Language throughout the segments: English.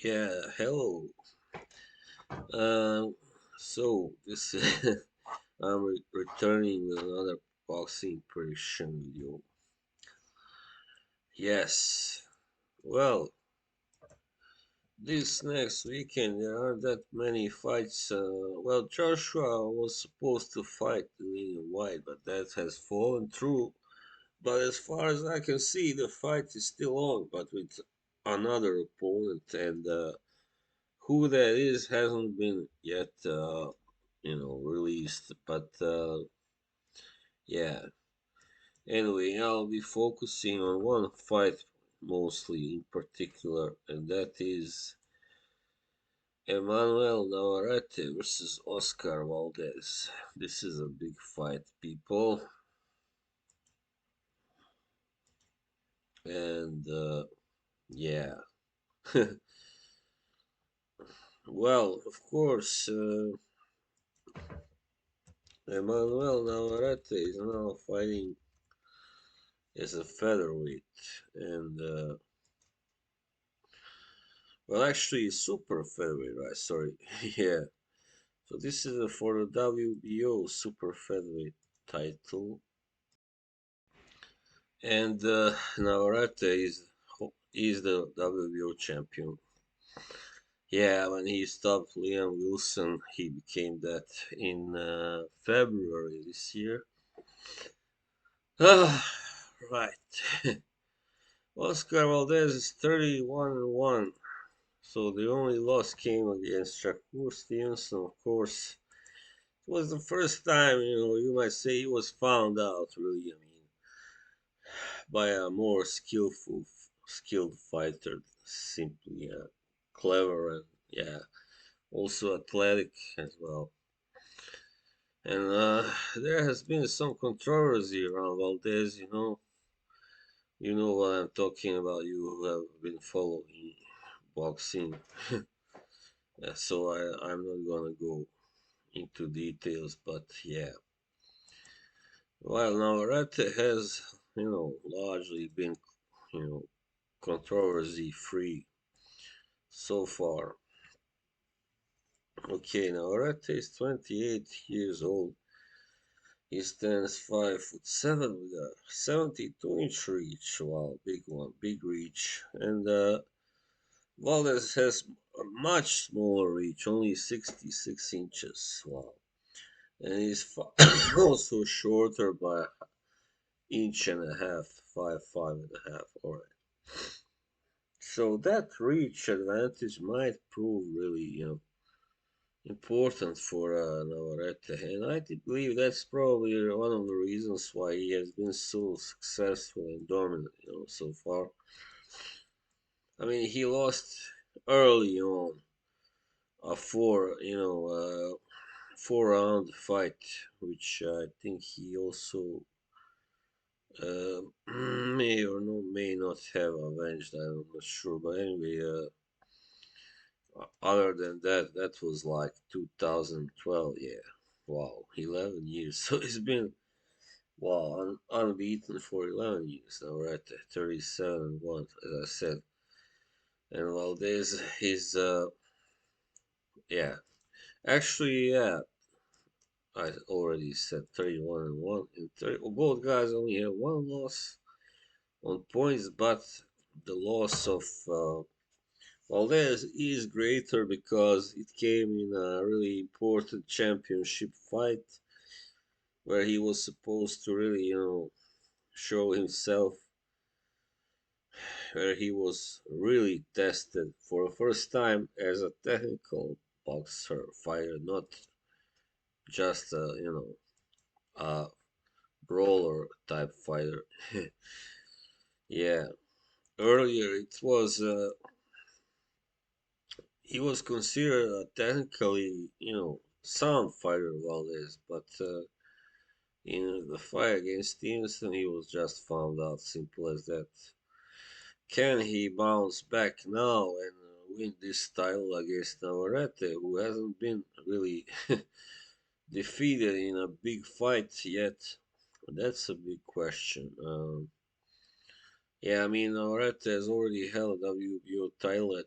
Yeah, hello. Um, so this I'm returning with another boxing prediction video. Yes. Well, this next weekend there aren't that many fights. Well, Joshua was supposed to fight Dillian White, but that has fallen through. But as far as I can see, the fight is still on, but with another opponent, and who that is hasn't been yet released, but yeah. Anyway, I'll be focusing on one fight mostly in particular, and that is Emanuel Navarrete versus Oscar Valdez. This is a big fight, people, and yeah. Well, of course, Emanuel Navarrete is now fighting as a featherweight, and well, actually, super featherweight, right? Sorry, yeah. So this is for the WBO super featherweight title, and Navarrete is the WBO champion. Yeah, when he stopped Liam Wilson, he became that in February this year. Ah, right. Oscar Valdez is 31-1. So the only loss came against Shakur Stevenson, of course. It was the first time, you might say he was found out, really, I mean, by a more skilled fighter, simply clever and, yeah, also athletic as well. And there has been some controversy around Valdez, You know what I'm talking about, you who have been following boxing. So I'm not gonna go into details, but yeah. While Navarrete has, largely been, you know, controversy free so far. Okay, Navarrete is 28 years old. He stands 5'7" with a 72-inch reach. Wow, big one, big reach. And Valdez has a much smaller reach, only 66 inches. Wow. And he's also shorter by an inch and a half, five and a half. All right. So that reach advantage might prove really, important for Navarrete, and I believe that's probably one of the reasons why he has been so successful and dominant, so far. I mean, he lost early on a four round fight, which I think he also uh, may not have avenged. I'm not sure, but anyway, other than that, that was like 2012. Yeah, wow, 11 years. So it's been wow, unbeaten for 11 years now. We're at 37-1, as I said. And Valdez is yeah, actually, yeah, I already said 31-1. And both guys only have one loss on points, but the loss of Valdez is greater because it came in a really important championship fight where he was supposed to really, show himself, where he was really tested for the first time as a technical boxer fighter, not just a brawler type fighter. Yeah, earlier it was he was considered a technically, sound fighter Valdez, but in the fight against Stevenson, he was just found out. Simple as that. Can he bounce back now and win this title against Navarrete, who hasn't been really defeated in a big fight yet? That's a big question. Yeah, I mean, Navarrete has already held a WBO title at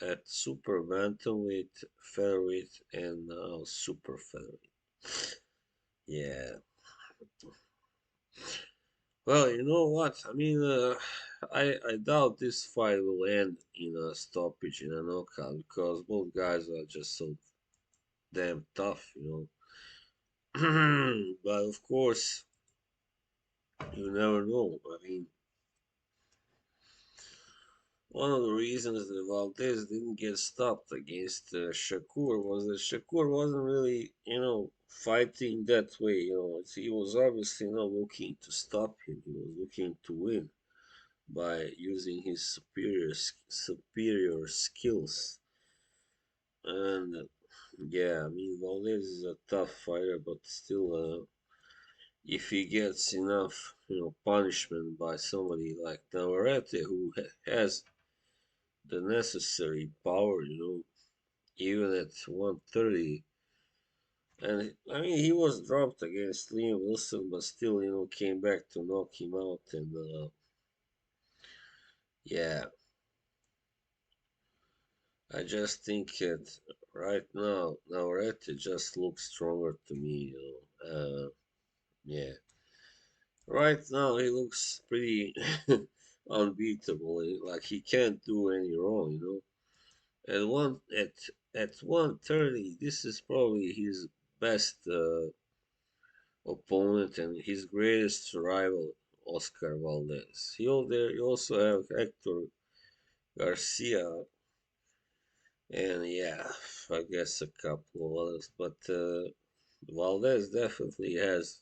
at super bantamweight, featherweight, and now super featherweight. Yeah. Well, you know what? I mean, I doubt this fight will end in a stoppage, in a knockout, because both guys are just so damn tough, you know. But of course, you never know. I mean, one of the reasons that Valdez didn't get stopped against Shakur was that Shakur wasn't really, fighting that way. He was obviously not looking to stop him. He was looking to win by using his superior skills. And yeah, I mean Valdez is a tough fighter, but still, if he gets enough, punishment by somebody like Navarrete, who has the necessary power, even at 130. And I mean, he was dropped against Liam Wilson, but still, came back to knock him out. And yeah, I just think that right now, Navarrete just looks stronger to me. Yeah, right now he looks pretty unbeatable. Like he can't do any wrong. At 130, this is probably his best opponent and his greatest rival, Oscar Valdez. You also have Hector Garcia, and yeah, I guess a couple of others, but Valdez definitely has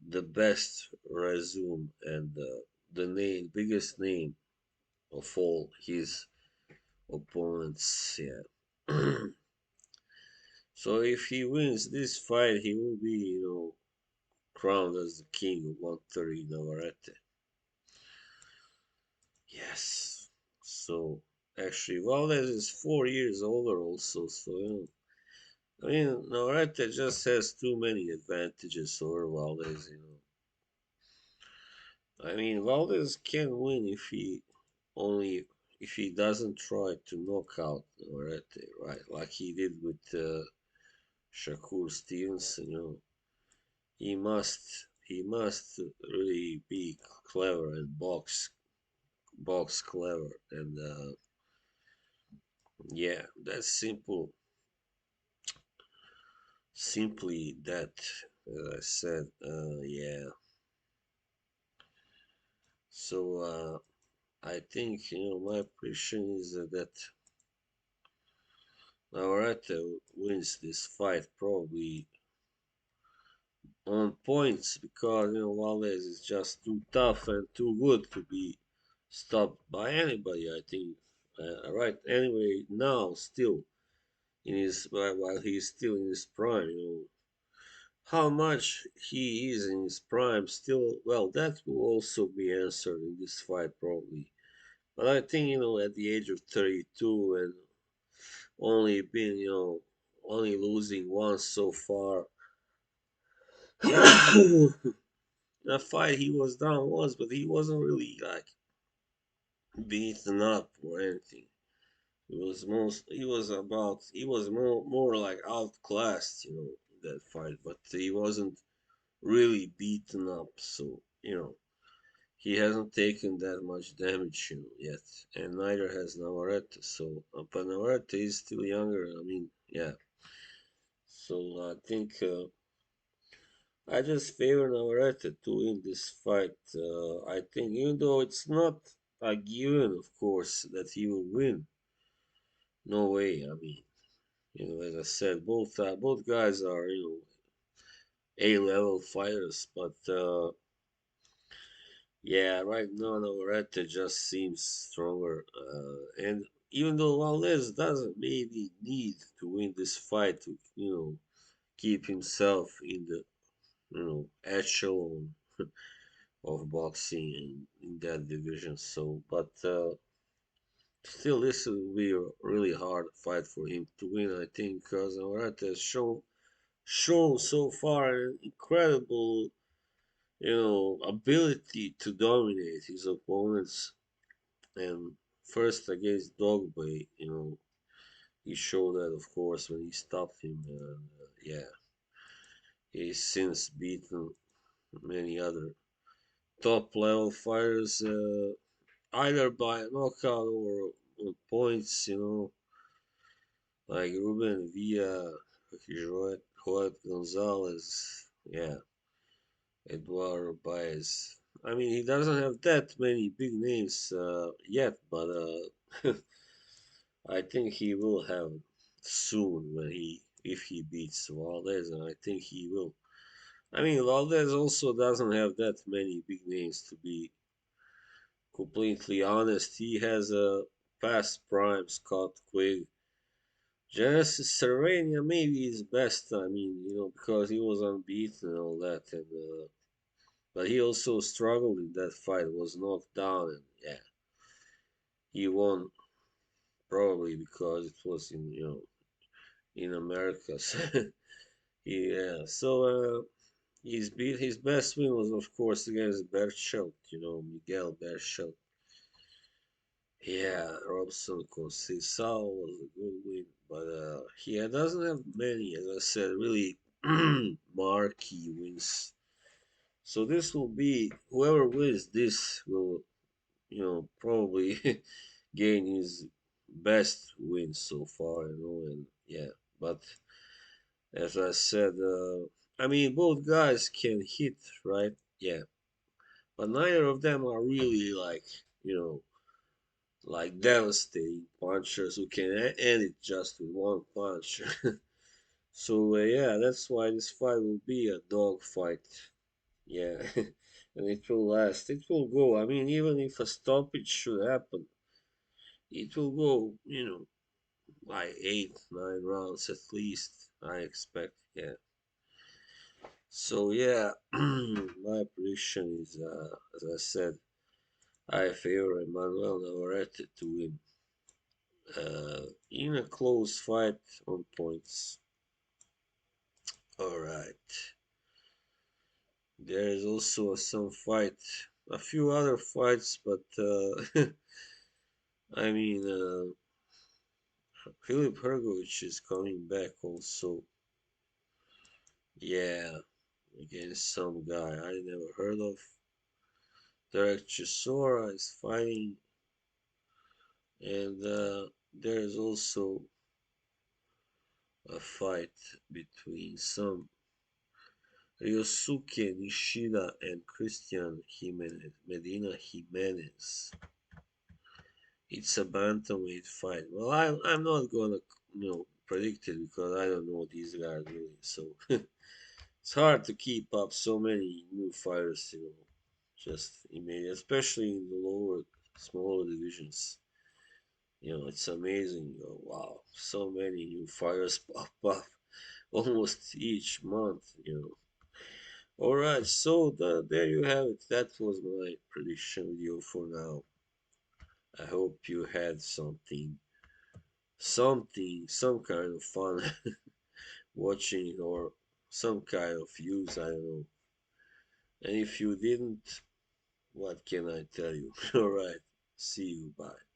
the best resume and biggest name of all his opponents. Yeah. So if he wins this fight, he will be, crowned as the king of 130 Navarrete. Yes. So actually, Valdez is 4 years older also. So I mean, Navarrete just has too many advantages over Valdez. I mean, Valdez can win only if he doesn't try to knock out Navarrete, right? Like he did with Shakur Stevenson. He must really be clever and box clever, and yeah, that's simply that, as I said. Yeah. So I think my prediction is that Navarrete wins this fight probably on points, because Valdez is just too tough and too good to be stopped by anybody. I think. Right. Anyway, now still in his while he's still in his prime, how much he is in his prime still. Well, that will also be answered in this fight probably. But I think at the age of 32 and only been only losing once so far. That fight he was down once, but he wasn't really like beaten up or anything. He was more like outclassed, in that fight, but he wasn't really beaten up. So he hasn't taken that much damage, yet, and neither has Navarrete. So, but Navarrete is still younger. I mean, yeah. So I think I just favor Navarrete to win this fight. I think even though it's not a given, of course, that he will win. No way. I mean, as I said, both guys are A-level fighters, but yeah, right now Navarrete just seems stronger. And even though Valdez doesn't maybe need to win this fight to keep himself in the echelon of boxing in that division. So, but still, this will be a really hard fight for him to win. I think because Navarrete has shown so far an incredible, ability to dominate his opponents and first against Dogboy, he showed that, of course, when he stopped him. And, yeah, he's since beaten many other top level fighters, either by knockout or on points, like Ruben Villa, Joet Gonzalez, yeah, Eduardo Baez. I mean, he doesn't have that many big names yet, but I think he will have soon if he beats Valdez, and I think he will. I mean, Valdez also doesn't have that many big names to be completely honest. He has a past prime Scott Quigg. Genesis Serrania maybe is best. I mean, because he was unbeaten and all that, and but he also struggled in that fight. Was knocked down, and yeah, he won probably because it was in America. Yeah, so his best win was of course against Berchelt. Miguel Berchelt. Yeah, Robson Conceição was a good win, but he doesn't have many, as I said, really marquee wins. So this will be whoever wins this will, probably gain his best win so far, and yeah. But as I said, I mean both guys can hit, right? Yeah, but neither of them are really like devastating punchers who can end it just with one punch. So yeah, that's why this fight will be a dog fight. Yeah, and it will last. It will go. I mean, even if a stoppage should happen, it will go. Like 8, 9 rounds at least. I expect. Yeah. So yeah, my prediction is, as I said, I favor Emanuel Navarrete to win. In a close fight on points. All right. There is also some fight, a few other fights, but I mean, Philip Hergovich is coming back also. Yeah, against some guy I never heard of. Derek Chisora is fighting, and there is also a fight between some Ryosuke Nishida and Christian Jimenez, Medina Jimenez. It's a bantamweight fight. Well, I'm not gonna predict it because I don't know these guys really. So it's hard to keep up so many new fighters. Just immediately, especially in the lower, smaller divisions. It's amazing. Wow, so many new fighters pop up almost each month. All right, so there you have it. That was my prediction video for now. I hope you had some kind of fun watching or some kind of views, I don't know. And if you didn't, what can I tell you? All right, see you, bye.